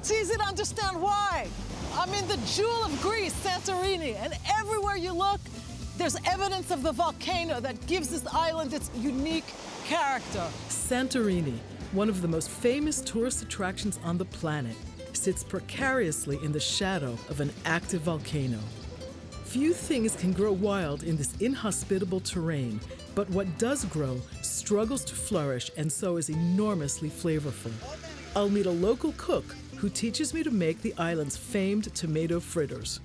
It's easy to understand why. I'm in the jewel of Greece, Santorini, and everywhere you look, there's evidence of the volcano that gives this island its unique character. Santorini, one of the most famous tourist attractions on the planet, sits precariously in the shadow of an active volcano. Few things can grow wild in this inhospitable terrain, but what does grow struggles to flourish and so is enormously flavorful. I'll meet a local cook who teaches me to make the island's famed tomato fritters.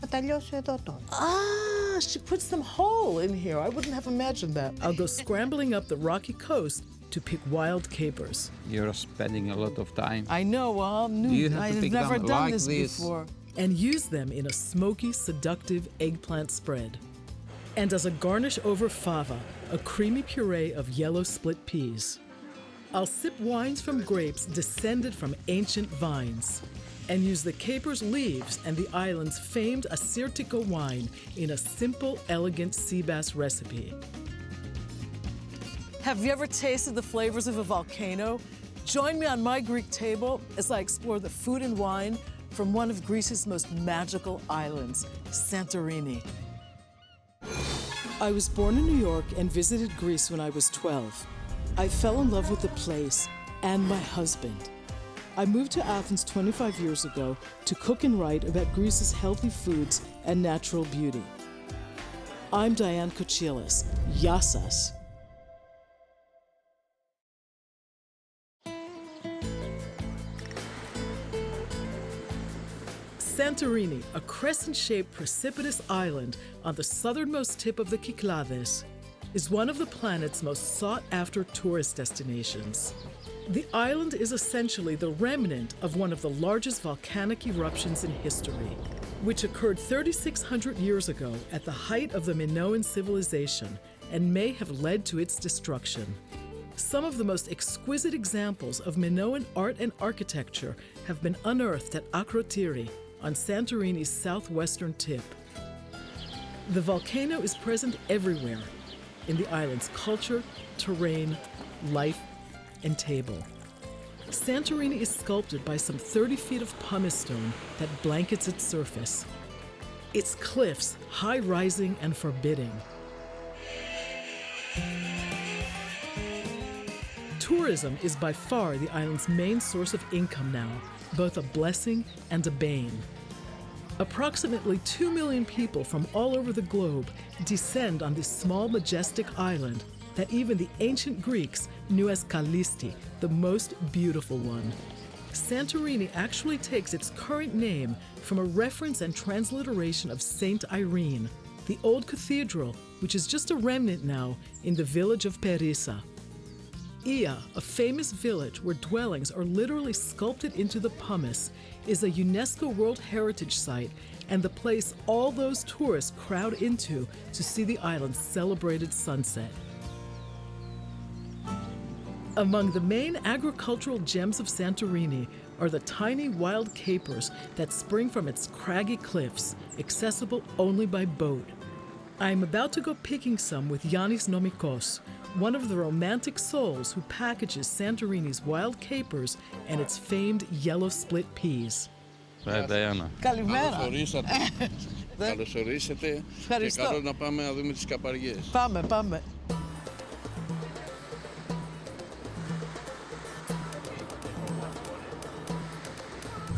Ah, she puts them whole in here. I wouldn't have imagined that. I'll go scrambling up the rocky coast to pick wild capers. You're spending a lot of time. I know, well, I've never done this before. And use them in a smoky, seductive eggplant spread. And as a garnish over fava, a creamy puree of yellow split peas. I'll sip wines from grapes descended from ancient vines and use the caper's leaves and the island's famed Assyrtiko wine in a simple, elegant sea bass recipe. Have you ever tasted the flavors of a volcano? Join me on my Greek table as I explore the food and wine from one of Greece's most magical islands, Santorini. I was born in New York and visited Greece when I was 12. I fell in love with the place and my husband. I moved to Athens 25 years ago to cook and write about Greece's healthy foods and natural beauty. I'm Diane Kochilas. Yassas. Santorini, a crescent-shaped precipitous island on the southernmost tip of the Cyclades, is one of the planet's most sought-after tourist destinations. The island is essentially the remnant of one of the largest volcanic eruptions in history, which occurred 3,600 years ago at the height of the Minoan civilization and may have led to its destruction. Some of the most exquisite examples of Minoan art and architecture have been unearthed at Akrotiri, on Santorini's southwestern tip. The volcano is present everywhere in the island's culture, terrain, life, and table. Santorini is sculpted by some 30 feet of pumice stone that blankets its surface. Its cliffs, high-rising and forbidding. Tourism is by far the island's main source of income now, both a blessing and a bane. Approximately 2 million people from all over the globe descend on this small, majestic island that even the ancient Greeks knew as Kallisti, the most beautiful one. Santorini actually takes its current name from a reference and transliteration of Saint Irene, the old cathedral, which is just a remnant now in the village of Perissa. Ia, a famous village where dwellings are literally sculpted into the pumice, is a UNESCO World Heritage Site and the place all those tourists crowd into to see the island's celebrated sunset. Among the main agricultural gems of Santorini are the tiny wild capers that spring from its craggy cliffs, accessible only by boat. I am about to go picking some with Yannis Nomikos, one of the romantic souls who packages Santorini's wild capers and its famed yellow split peas. Hi, Diana. Καλημέρα. Καλώς ορίσατε. Ευχαριστώ. Και καλό να πάμε να δούμε τις καπαριές. Πάμε.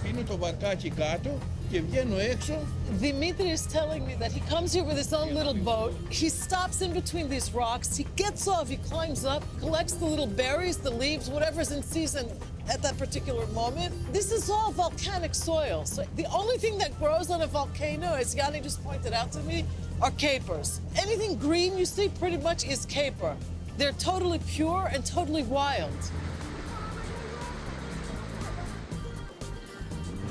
Είναι το βαρκάκι κάτω και βγαίνω έξω. Dimitri is telling me that he comes here with his own little boat. He stops in between these rocks. He gets off, he climbs up, collects the little berries, the leaves, whatever's in season at that particular moment. This is all volcanic soil. So the only thing that grows on a volcano, as Yanni just pointed out to me, are capers. Anything green you see pretty much is caper. They're totally pure and totally wild.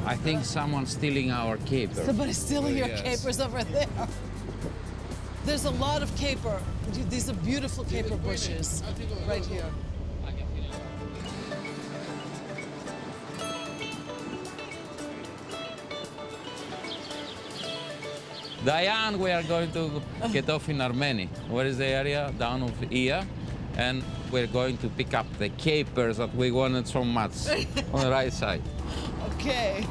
I think someone's stealing our caper. Somebody's stealing your Yes. capers over there. There's a lot of caper. These are beautiful caper bushes right here. Diane, we are going to get off in Armeni. Where is the area? Down of Ia. And we're going to pick up the capers that we wanted so much on the right side. Okay.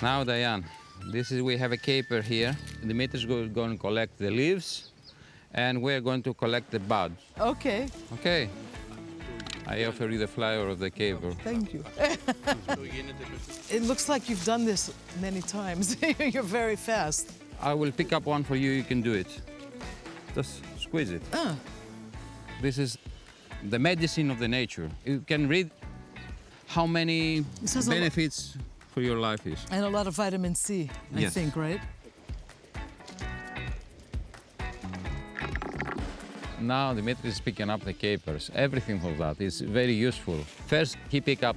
Now, Diane, we have a caper here. Dimitri's going to collect the leaves, and we're going to collect the bud. Okay, Okay. I offer you the flower of the caper. thank you. It looks like you've done this many times. You're very fast. I will pick up one for you. You can do it. Just squeeze it. Ah. This is the medicine of the nature. You can read how many This has a lo- benefits for your life is. And a lot of vitamin C, I Yes. think, right? Now Dimitri is picking up the capers. Everything for that is very useful. First, he pick up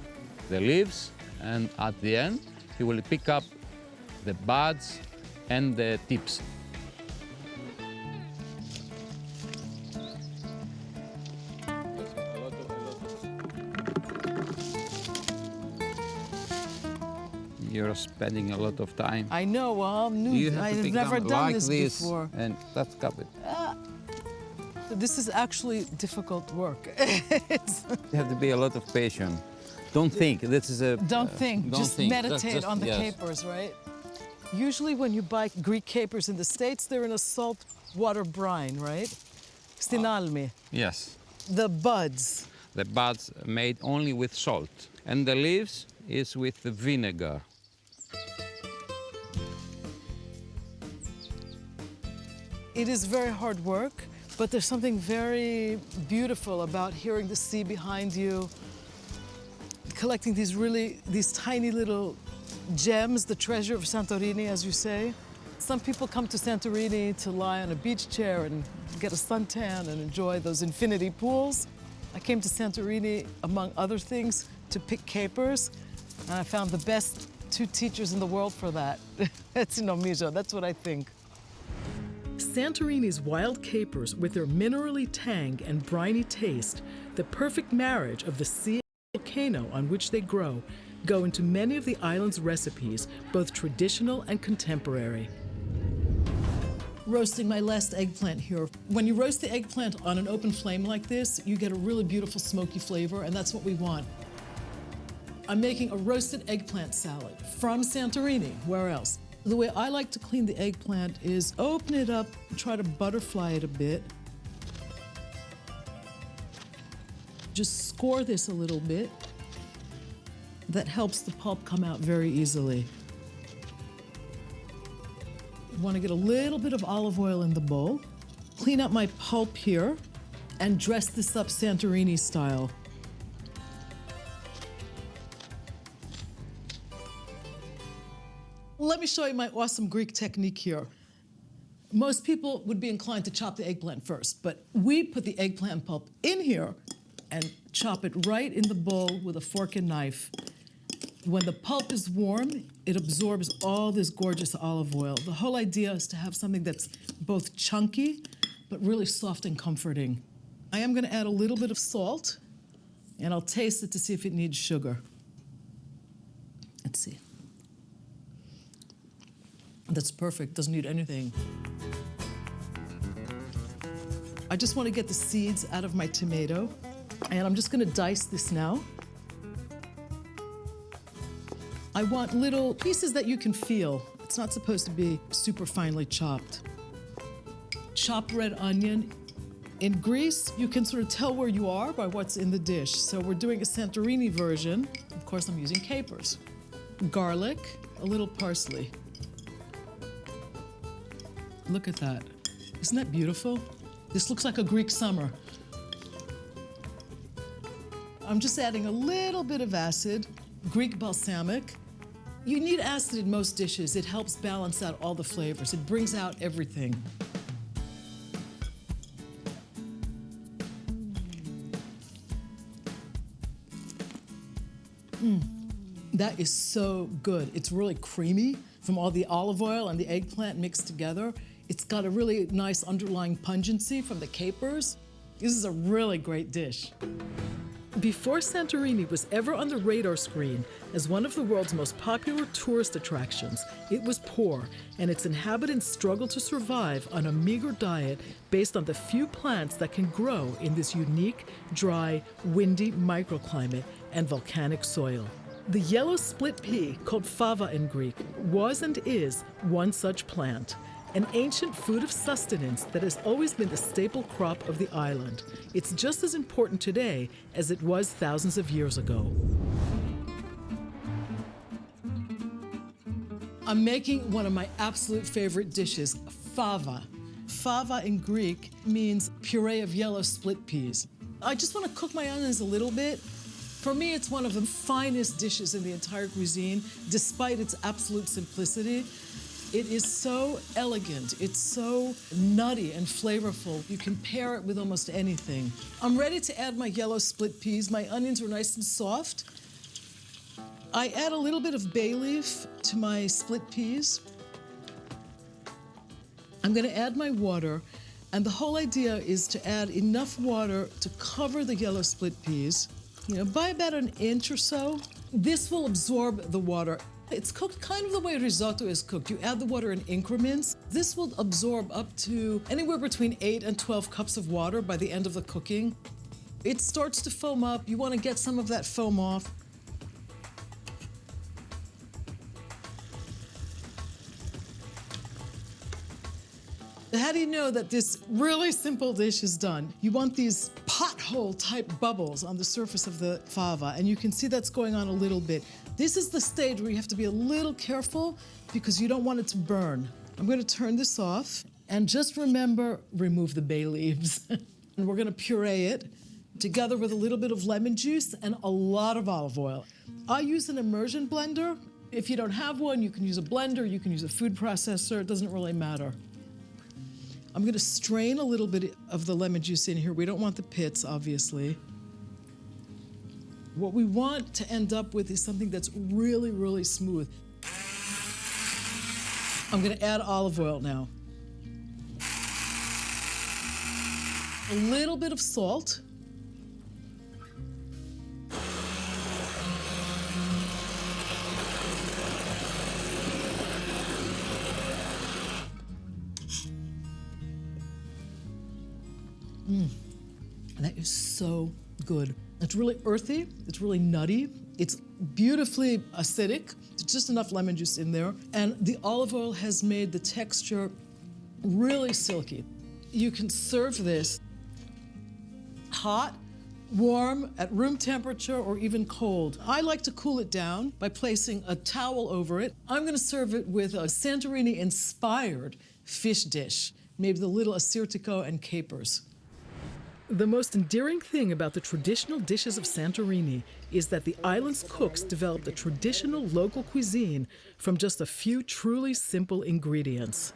the leaves, and at the end, he will pick up the buds and the tips. You're spending a lot of time. I know, well, I'm new. You have to I've pick never them done like this before. and that's cup it. This is actually difficult work. It's- You have to be a lot of patient. Don't think. This is a. Don't think, don't just think. meditate on the yes. capers, right? Usually when you buy Greek capers in the States, they're in a salt water brine, right? Stinalmi. Yes. The buds. The buds made only with salt, and the leaves is with the vinegar. It is very hard work, but there's something very beautiful about hearing the sea behind you, collecting these tiny little gems, the treasure of Santorini, as you say. Some people come to Santorini to lie on a beach chair and get a suntan and enjoy those infinity pools. I came to Santorini, among other things, to pick capers, and I found the best 2 teachers in the world for that. That's Nomizo, that's what I think. Santorini's wild capers, with their minerally tang and briny taste, the perfect marriage of the sea and volcano on which they grow, go into many of the island's recipes, both traditional and contemporary. Roasting my last eggplant here. When you roast the eggplant on an open flame like this, you get a really beautiful smoky flavor, and that's what we want. I'm making a roasted eggplant salad from Santorini. Where else? The way I like to clean the eggplant is open it up, try to butterfly it a bit. Just score this a little bit. That helps the pulp come out very easily. I want to get a little bit of olive oil in the bowl. Clean up my pulp here and dress this up Santorini style. Let me show you my awesome Greek technique here. Most people would be inclined to chop the eggplant first, but we put the eggplant pulp in here and chop it right in the bowl with a fork and knife. When the pulp is warm, it absorbs all this gorgeous olive oil. The whole idea is to have something that's both chunky, but really soft and comforting. I am gonna add a little bit of salt, and I'll taste it to see if it needs sugar. Let's see. That's perfect, doesn't need anything. I just want to get the seeds out of my tomato, and I'm just going to dice this now. I want little pieces that you can feel. It's not supposed to be super finely chopped. Chopped red onion. In Greece, you can sort of tell where you are by what's in the dish. So we're doing a Santorini version. Of course, I'm using capers. Garlic, a little parsley. Look at that. Isn't that beautiful? This looks like a Greek summer. I'm just adding a little bit of acid, Greek balsamic. You need acid in most dishes. It helps balance out all the flavors. It brings out everything. That is so good. It's really creamy from all the olive oil and the eggplant mixed together. It's got a really nice underlying pungency from the capers. This is a really great dish. Before Santorini was ever on the radar screen as one of the world's most popular tourist attractions, it was poor, and its inhabitants struggled to survive on a meager diet based on the few plants that can grow in this unique, dry, windy microclimate and volcanic soil. The yellow split pea, called fava in Greek, was and is one such plant, an ancient food of sustenance that has always been the staple crop of the island. It's just as important today as it was thousands of years ago. I'm making one of my absolute favorite dishes, fava. Fava in Greek means puree of yellow split peas. I just want to cook my onions a little bit. For me, it's one of the finest dishes in the entire cuisine, despite its absolute simplicity. It is so elegant, it's so nutty and flavorful. You can pair it with almost anything. I'm ready to add my yellow split peas. My onions are nice and soft. I add a little bit of bay leaf to my split peas. I'm gonna add my water, and the whole idea is to add enough water to cover the yellow split peas, by about an inch or so. This will absorb the water. It's cooked kind of the way risotto is cooked. You add the water in increments. This will absorb up to anywhere between 8 and 12 cups of water by the end of the cooking. It starts to foam up. You want to get some of that foam off. How do you know that this really simple dish is done? You want these pothole type bubbles on the surface of the fava, and you can see that's going on a little bit. This is the stage where you have to be a little careful because you don't want it to burn. I'm going to turn this off, and just remember, remove the bay leaves. And we're going to puree it together with a little bit of lemon juice and a lot of olive oil. I use an immersion blender. If you don't have one, you can use a blender, you can use a food processor, it doesn't really matter. I'm going to strain a little bit of the lemon juice in here. We don't want the pits, obviously. What we want to end up with is something that's really, really smooth. I'm going to add olive oil now. A little bit of salt. That is so good. It's really earthy, it's really nutty, it's beautifully acidic. There's just enough lemon juice in there. And the olive oil has made the texture really silky. You can serve this hot, warm, at room temperature, or even cold. I like to cool it down by placing a towel over it. I'm gonna serve it with a Santorini-inspired fish dish, maybe the little assyrtiko and capers. The most endearing thing about the traditional dishes of Santorini is that the island's cooks developed a traditional local cuisine from just a few truly simple ingredients.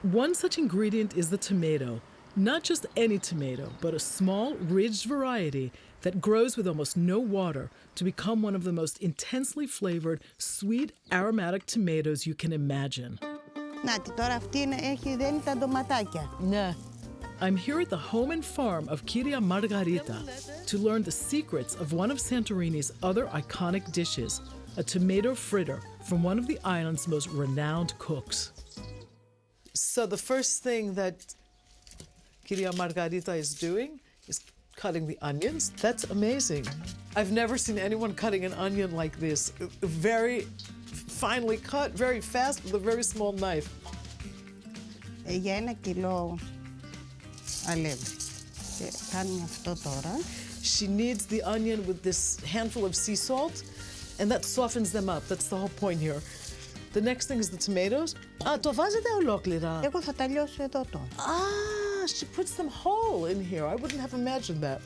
One such ingredient is the tomato. Not just any tomato, but a small, ridged variety that grows with almost no water to become one of the most intensely flavored, sweet, aromatic tomatoes you can imagine. Νάτι, τώρα αυτή έχει δένει τα ντοματάκια. Ναι. I'm here at the home and farm of Kyria Margarita to learn the secrets of one of Santorini's other iconic dishes, a tomato fritter from one of the island's most renowned cooks. So the first thing that Kyria Margarita is doing is cutting the onions. That's amazing. I've never seen anyone cutting an onion like this. Very finely cut, very fast, with a very small knife. Για 1 κιλό αλεύρι. Και κάνουμε αυτό τώρα. She kneads the onion with this handful of sea salt, and that softens them up. That's the whole point here. The next thing is the tomatoes. Το βάζετε ολόκληρα. Εγώ θα τα λιώσω εδώ τώρα. She puts them whole in here. I wouldn't have imagined that.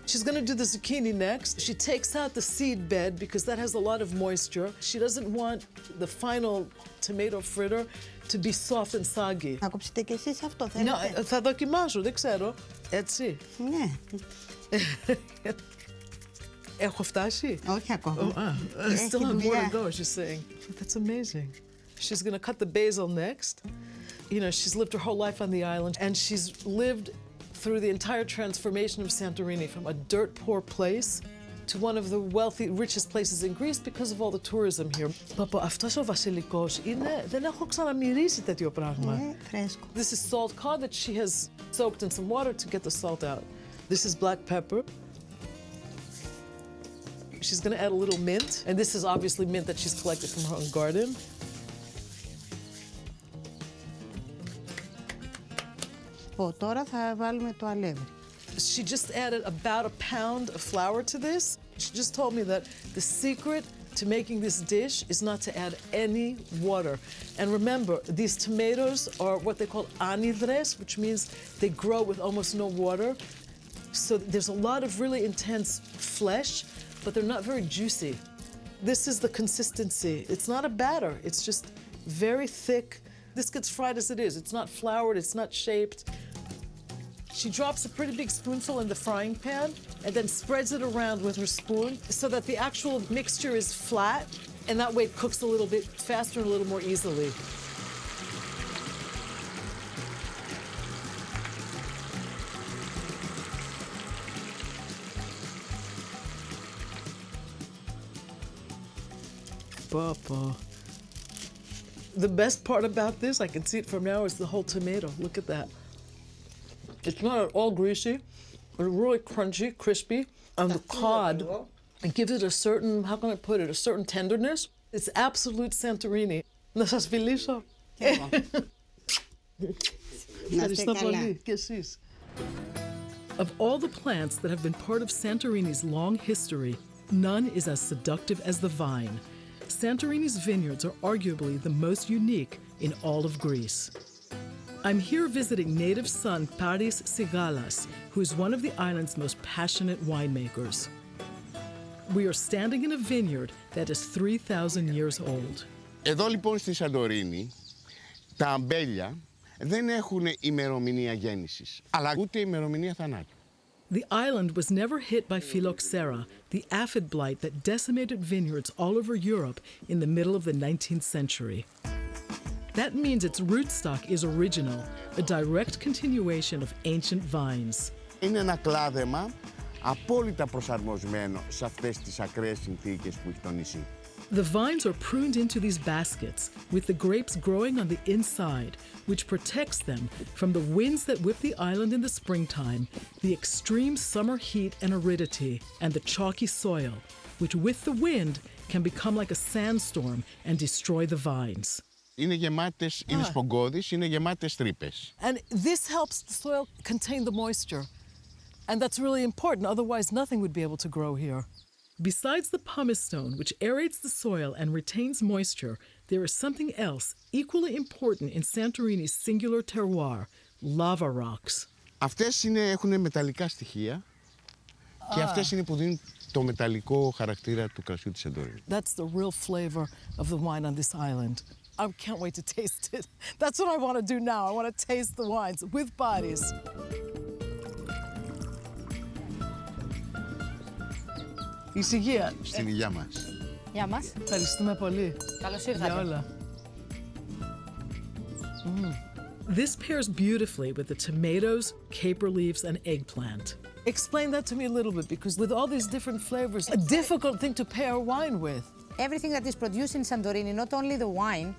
She's going to do the zucchini next. She takes out the seed bed because that has a lot of moisture. She doesn't want the final tomato fritter to be soft and soggy. Να κόψετε κι εσείς αυτό, θέλετε. Θα δοκιμάσω, δεν ξέρω. Έτσι. Ναι. Έχω φτάσει? Όχι ακόμα. I still have more to go, she's saying. That's amazing. She's going to cut the basil next. You know, she's lived her whole life on the island, and she's lived through the entire transformation of Santorini from a dirt-poor place to one of the wealthy, richest places in Greece because of all the tourism here. Παπα, αυτός ο βασιλικός είναι, δεν έχω ξαναμυρίσει τέτοιο πράγμα. Ναι, φρέσκο. This is salt cod that she has soaked in some water to get the salt out. This is black pepper. She's gonna add a little mint, and this is obviously mint that she's collected from her own garden. Τώρα θα βάλουμε το αλεύρι. She just added about a pound of flour to this. She just told me that the secret to making this dish is not to add any water. And remember, these tomatoes are what they call anidres, which means they grow with almost no water. So there's a lot of really intense flesh, but they're not very juicy. This is the consistency. It's not a batter, it's just very thick. This gets fried as it is. It's not floured, it's not shaped. She drops a pretty big spoonful in the frying pan and then spreads it around with her spoon so that the actual mixture is flat, and that way it cooks a little bit faster and a little more easily. Papa. The best part about this, I can see it from now, is the whole tomato. Look at that. It's not at all greasy. It's really crunchy, crispy. And the cod, it gives it a certain, how can I put it, a certain tenderness. It's absolute Santorini. Να σας φιλήσω. Ευχαριστώ πολύ. Και εσείς. Of all the plants that have been part of Santorini's long history, none is as seductive as the vine. Santorini's vineyards are arguably the most unique in all of Greece. I'm here visiting native son Pairings Sigalas, who is one of the island's most passionate winemakers. We are standing in a vineyard that is 3,000 years old. Εδώ λοιπόν στη Σαντορίνη, τα αμπέλια δεν έχουν ημερομηνία γέννησης, αλλά ούτε ημερομηνία θανάτου. The island was never hit by phylloxera, the aphid blight that decimated vineyards all over Europe in the middle of the 19th century. That means its rootstock is original, a direct continuation of ancient vines. Είναι ένα κλάδεμα απόλυτα προσαρμοσμένο σε αυτές τις ακραίες συνθήκες που έχει το νησί. The vines are pruned into these baskets, with the grapes growing on the inside, which protects them from the winds that whip the island in the springtime, the extreme summer heat and aridity, and the chalky soil, which with the wind can become like a sandstorm and destroy the vines. Είναι γεμάτες, είναι σπογκώδεις, είναι γεμάτες τρύπες. And this helps the soil contain the moisture. And that's really important, otherwise nothing would be able to grow here. Besides the pumice stone, which aerates the soil and retains moisture, there is something else equally important in Santorini's singular terroir, lava rocks. Αυτές έχουν μεταλλικά στοιχεία και αυτές είναι που δίνουν το μεταλλικό χαρακτήρα του κρασιού της Σαντορίνη. That's the real flavor of the wine on this island. I can't wait to taste it. That's what I want to do now. I want to taste the wines with bodies. Ησυχία. Στην υγειά μας. Γεια μας. Ευχαριστούμε πολύ. Καλώς Για ήρθατε. όλα. This pairs beautifully with the tomatoes, caper leaves, and eggplant. Explain that to me a little bit, because with all these different flavors, a difficult thing to pair wine with. Everything that is produced in Santorini, not only the wine,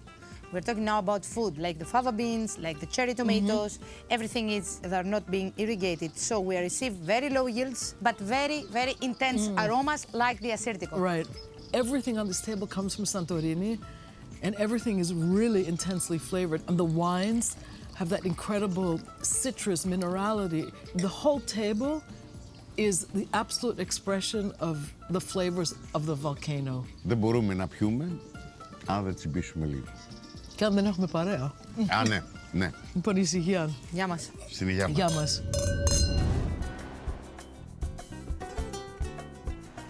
we're talking now about food, like the fava beans, like the cherry tomatoes, everything is, they're not being irrigated. So we receive very low yields, but very, very intense aromas like the Assyrtiko. Right. Everything on this table comes from Santorini, and everything is really intensely flavored. And the wines have that incredible citrus minerality. The whole table is the absolute expression of the flavors of the volcano. Δεν μπορούμε να πιούμε αν δεν τσιμπήσουμε λίγο. Και αν δεν έχουμε παρέα. Α, ναι, ναι. Λοιπόν, ησυχία. Γεια μας. Στην υγειά μας. Γεια μας.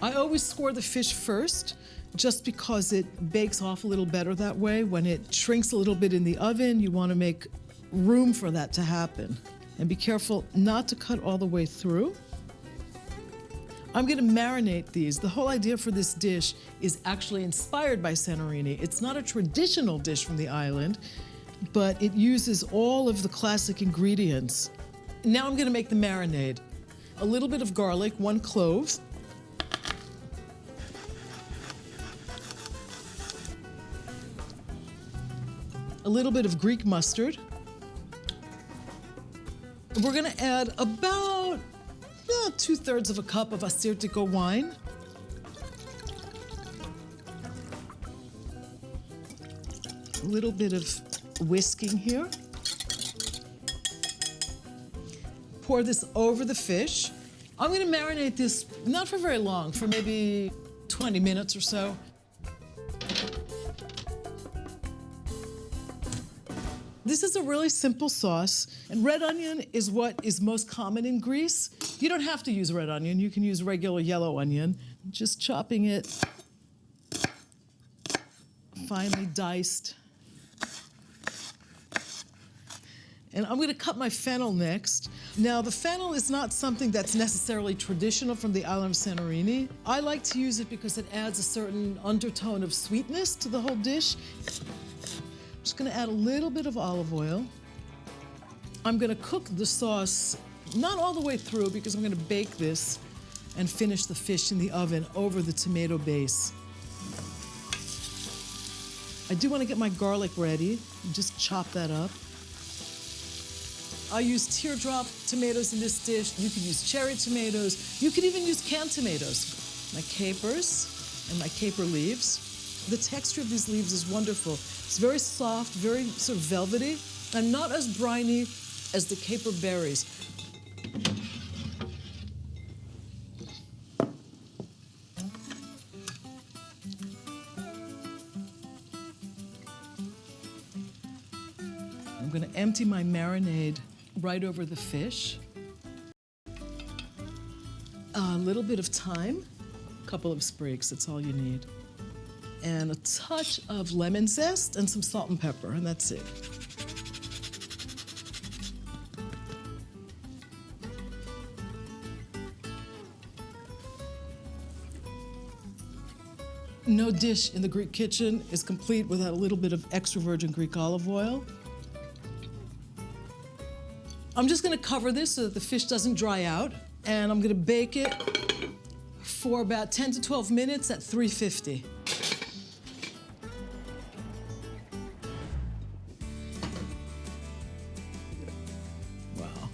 I always score the fish first, just because it bakes off a little better that way. When it shrinks a little bit in the oven, you want to make room for that to happen. And be careful not to cut all the way through. I'm going to marinate these. The whole idea for this dish is actually inspired by Santorini. It's not a traditional dish from the island, but it uses all of the classic ingredients. Now I'm going to make the marinade. A little bit of garlic, 1 clove. A little bit of Greek mustard. We're going to add about 2/3 of a cup of Assyrtiko wine. A little bit of whisking here. Pour this over the fish. I'm gonna marinate this, not for very long, for maybe 20 minutes or so. This is a really simple sauce, and red onion is what is most common in Greece. You don't have to use red onion, you can use regular yellow onion. Just chopping it finely diced. And I'm gonna cut my fennel next. Now, the fennel is not something that's necessarily traditional from the island of Santorini. I like to use it because it adds a certain undertone of sweetness to the whole dish. I'm just gonna add a little bit of olive oil. I'm gonna cook the sauce, not all the way through, because I'm gonna bake this and finish the fish in the oven over the tomato base. I do wanna get my garlic ready. Just chop that up. I use teardrop tomatoes in this dish. You could use cherry tomatoes. You could even use canned tomatoes. My capers and my caper leaves. The texture of these leaves is wonderful. It's very soft, very sort of velvety, and not as briny as the caper berries. I'm gonna empty my marinade right over the fish. A little bit of thyme, a couple of sprigs, that's all you need. And a touch of lemon zest and some salt and pepper, and that's it. No dish in the Greek kitchen is complete without a little bit of extra virgin Greek olive oil. I'm just gonna cover this so that the fish doesn't dry out, and I'm gonna bake it for about 10 to 12 minutes at 350. Wow,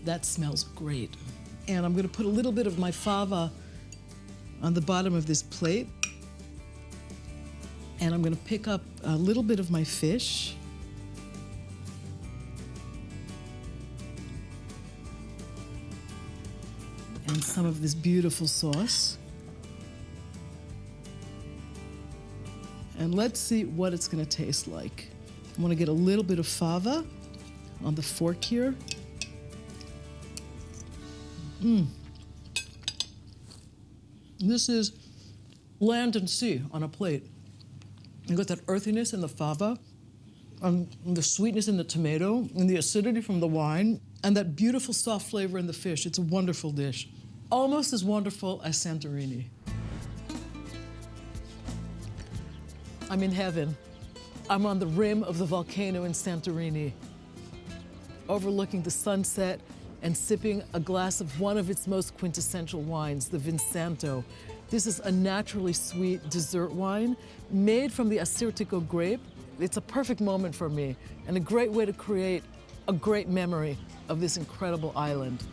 that smells great. And I'm gonna put a little bit of my fava on the bottom of this plate. And I'm gonna pick up a little bit of my fish. And some of this beautiful sauce. And let's see what it's gonna taste like. I wanna get a little bit of fava on the fork here. This is land and sea on a plate. You got that earthiness in the fava, and the sweetness in the tomato, and the acidity from the wine, and that beautiful soft flavor in the fish. It's a wonderful dish. Almost as wonderful as Santorini. I'm in heaven. I'm on the rim of the volcano in Santorini, overlooking the sunset and sipping a glass of one of its most quintessential wines, the Vinsanto. This is a naturally sweet dessert wine made from the Assyrtiko grape. It's a perfect moment for me and a great way to create a great memory of this incredible island.